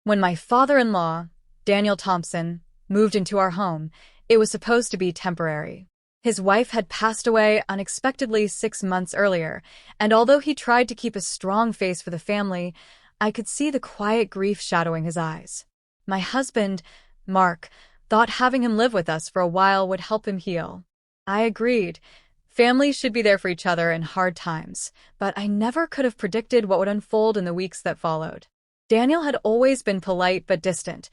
When my father-in-law, Daniel Thompson, moved into our home, it was supposed to be temporary. His wife had passed away unexpectedly 6 months earlier, and although he tried to keep a strong face for the family, I could see the quiet grief shadowing his eyes. My husband, Mark, thought having him live with us for a while would help him heal. I agreed. Families should be there for each other in hard times, but I never could have predicted what would unfold in the weeks that followed. Daniel had always been polite but distant,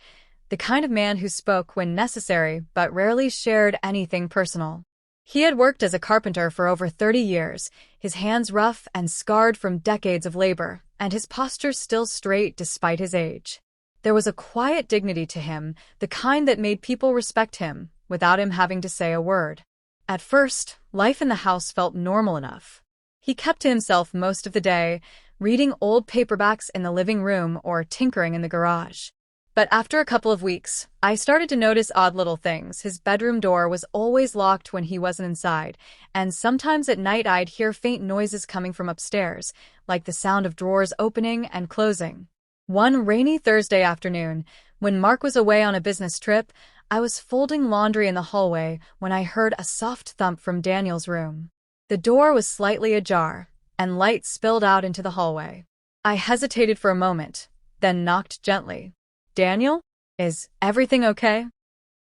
the kind of man who spoke when necessary but rarely shared anything personal. He had worked as a carpenter for over 30 years, his hands rough and scarred from decades of labor, and his posture still straight despite his age. There was a quiet dignity to him, the kind that made people respect him, without him having to say a word. At first, life in the house felt normal enough. He kept to himself most of the day, reading old paperbacks in the living room or tinkering in the garage. But after a couple of weeks, I started to notice odd little things. His bedroom door was always locked when he wasn't inside, and sometimes at night I'd hear faint noises coming from upstairs, like the sound of drawers opening and closing. One rainy Thursday afternoon, when Mark was away on a business trip, I was folding laundry in the hallway when I heard a soft thump from Daniel's room. The door was slightly ajar, and light spilled out into the hallway. I hesitated for a moment, then knocked gently. "Daniel? Is everything okay?"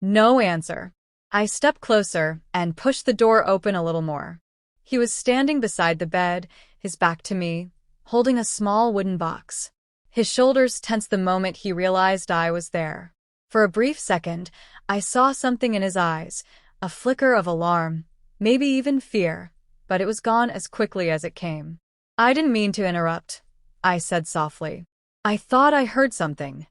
No answer. I stepped closer and pushed the door open a little more. He was standing beside the bed, his back to me, holding a small wooden box. His shoulders tensed the moment he realized I was there. For a brief second, I saw something in his eyes, a flicker of alarm, maybe even fear, but it was gone as quickly as it came. "I didn't mean to interrupt," I said softly. "I thought I heard something."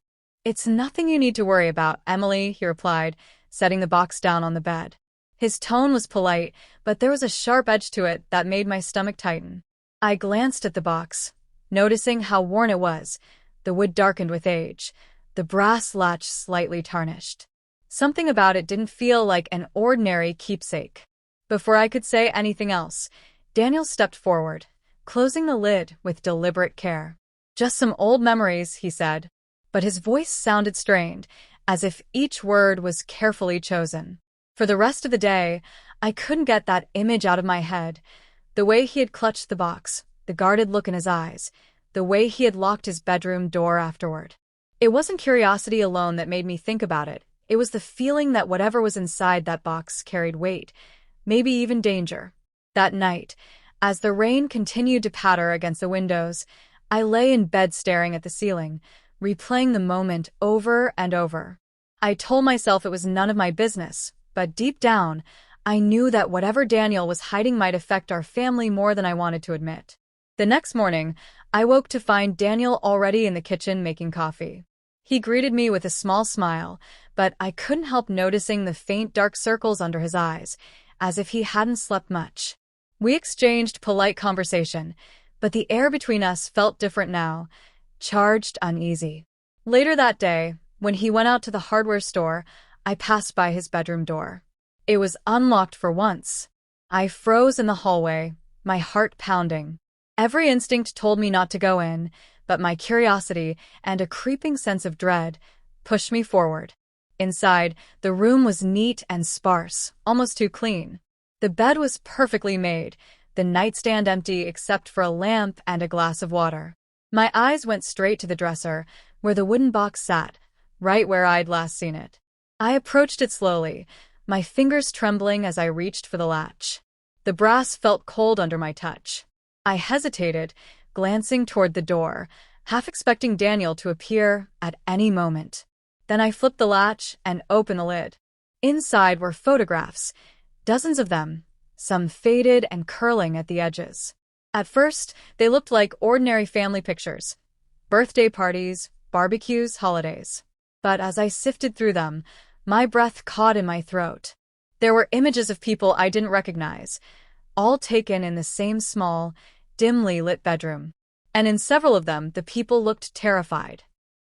"It's nothing you need to worry about, Emily," he replied, setting the box down on the bed. His tone was polite, but there was a sharp edge to it that made my stomach tighten. I glanced at the box, noticing how worn it was, the wood darkened with age, the brass latch slightly tarnished. Something about it didn't feel like an ordinary keepsake. Before I could say anything else, Daniel stepped forward, closing the lid with deliberate care. "Just some old memories," he said, but his voice sounded strained, as if each word was carefully chosen. For the rest of the day, I couldn't get that image out of my head. The way he had clutched the box, the guarded look in his eyes, the way he had locked his bedroom door afterward. It wasn't curiosity alone that made me think about it. It was the feeling that whatever was inside that box carried weight, maybe even danger. That night, as the rain continued to patter against the windows, I lay in bed staring at the ceiling, replaying the moment over and over. I told myself it was none of my business, but deep down, I knew that whatever Daniel was hiding might affect our family more than I wanted to admit. The next morning, I woke to find Daniel already in the kitchen making coffee. He greeted me with a small smile, but I couldn't help noticing the faint dark circles under his eyes, as if he hadn't slept much. We exchanged polite conversation, but the air between us felt different now, charged, uneasy. Later that day, when he went out to the hardware store, I passed by his bedroom door. It was unlocked for once. I froze in the hallway, my heart pounding. Every instinct told me not to go in, but my curiosity and a creeping sense of dread pushed me forward. Inside, the room was neat and sparse, almost too clean. The bed was perfectly made, the nightstand empty except for a lamp and a glass of water. My eyes went straight to the dresser, where the wooden box sat, right where I'd last seen it. I approached it slowly, my fingers trembling as I reached for the latch. The brass felt cold under my touch. I hesitated, glancing toward the door, half expecting Daniel to appear at any moment. Then I flipped the latch and opened the lid. Inside were photographs, dozens of them, some faded and curling at the edges. At first, they looked like ordinary family pictures. Birthday parties, barbecues, holidays. But as I sifted through them, my breath caught in my throat. There were images of people I didn't recognize, all taken in the same small, dimly lit bedroom. And in several of them, the people looked terrified.